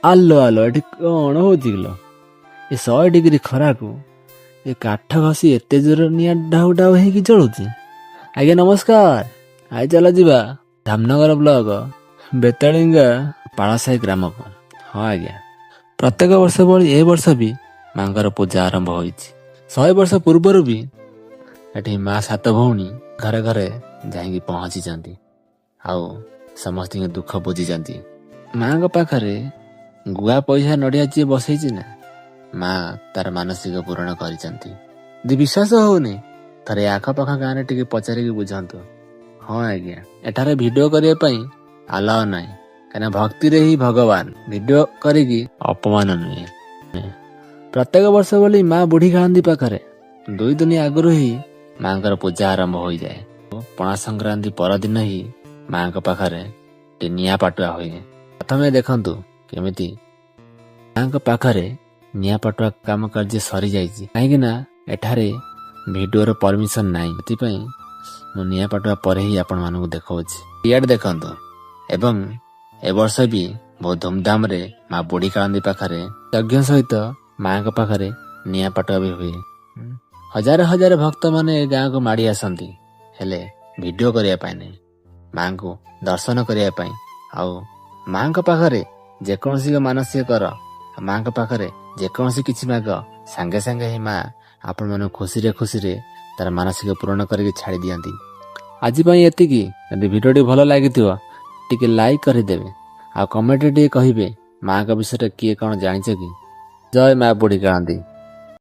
ଆଲୋ ଆଲୋ ଏଠି କ'ଣ ହଉଛି କିଲୋ? ଏ 100 ଡିଗ୍ରୀ ଖରାକୁ ଏ କାଠ ଘଷି ଏତେ ଜୋର ନିଆଁ ଢାଉ ଢାଉ ହେଇକି ଜଳୁଛି। ଆଜ୍ଞା ନମସ୍କାର। ଆଇ ଚାଲ ଯିବା ଧାମନଗର ବ୍ଲକ ବେତାଳିଙ୍ଗା ପାଳସାହି ଗ୍ରାମକୁ। ହଁ ଆଜ୍ଞା, ପ୍ରତ୍ୟେକ ବର୍ଷ ଭଳି ଏ ବର୍ଷ ବି ମାଙ୍କର ପୂଜା ଆରମ୍ଭ ହୋଇଛି। 100 ବର୍ଷ ପୂର୍ବରୁ ବି ଏଠି ମା ସାତ ଭଉଣୀ ଘରେ ଘରେ ଯାଇକି ପହଞ୍ଚିଛନ୍ତି ଆଉ ସମସ୍ତଙ୍କ ଦୁଃଖ ବୁଝିଛନ୍ତି। ମାଙ୍କ ପାଖରେ ଗୁଆ ପଇସା ନଡ଼ିଆ ଯିଏ ବସେଇଛି ନା, ମା ତାର ମାନସିକ ପୂରଣ କରିଛନ୍ତି। ଯଦି ବିଶ୍ୱାସ ହଉନି ଥରେ ଆଖପାଖ ଗାଁରେ ଟିକେ ପଚାରିକି ବୁଝନ୍ତୁ। ହଁ ଆଜ୍ଞା, ଏଠାରେ ଭିଡ଼ିଓ କରିବା ପାଇଁ ଆଲାଓ ନାହିଁ, କାହିଁକିନା ଭକ୍ତିରେ ହିଁ ଭଗବାନ। ଭିଡ଼ିଓ କରିକି ଅପମାନ ନୁହେଁ। ପ୍ରତ୍ୟେକ ବର୍ଷ ଭଳି ମା ବୁଢ଼ୀ ଗାନ୍ଧୀ ପାଖରେ 2 ଦିନ ଆଗରୁ ହିଁ ମାଙ୍କର ପୂଜା ଆରମ୍ଭ ହୋଇଯାଏ। ପଣା ସଂକ୍ରାନ୍ତି ପରଦିନ ହିଁ ମାଙ୍କ ପାଖରେ ନିଆଁ ପାଟୁଆ ହୁଏ। ପ୍ରଥମେ ଦେଖନ୍ତୁ କେମିତି ମାଙ୍କ ପାଖରେ ନିଆଁ ପାଟୁଆ କାମ କାର୍ଯ୍ୟ ସରିଯାଇଛି, କାହିଁକି ନା ଏଠାରେ ଭିଡ଼ିଓର ପରମିଶନ ନାହିଁ। ସେଥିପାଇଁ ମୁଁ ନିଆଁ ପାଟୁଆ ପରେ ହିଁ ଆପଣମାନଙ୍କୁ ଦେଖାଉଛି। ଇଆଡ଼େ ଦେଖନ୍ତୁ। ଏବଂ ଏ ବର୍ଷ ବି ବହୁତ ଧୁମଧାମରେ ମା ବୁଢ଼ୀ ଗାନ୍ଧୀ ପାଖରେ ଯଜ୍ଞ ସହିତ ମାଙ୍କ ପାଖରେ ନିଆଁ ପାଟୁଆ ବି ହୁଏ। ହଜାର ହଜାର ଭକ୍ତମାନେ ଏ ଗାଁକୁ ମାଡ଼ି ଆସନ୍ତି, ହେଲେ ଭିଡ଼ିଓ କରିବା ପାଇଁ ନାହିଁ, ମାଙ୍କୁ ଦର୍ଶନ କରିବା ପାଇଁ। ଆଉ ମାଙ୍କ ପାଖରେ ଯେକୌଣସି ମାନସିକ କର, ମାଙ୍କ ପାଖରେ ଯେକୌଣସି କିଛି ମାଗ, ସାଙ୍ଗେ ସାଙ୍ଗେ ହିଁ ମା ଆପଣମାନଙ୍କୁ ଖୁସିରେ ଖୁସିରେ ତାର ମାନସିକ ପୂରଣ କରିକି ଛାଡ଼ି ଦିଅନ୍ତି। ଆଜି ପାଇଁ ଏତିକି। ଯଦି ଭିଡ଼ିଓଟି ଭଲ ଲାଗିଥିବ ଟିକେ ଲାଇକ୍ କରିଦେବେ ଆଉ କମେଣ୍ଟରେ ଟିକେ କହିବେ ମାଙ୍କ ବିଷୟରେ କିଏ କ'ଣ ଜାଣିଛ କି। ଜୟ ମା ବୁଢ଼ୀ ଗାନ୍ଧୀ।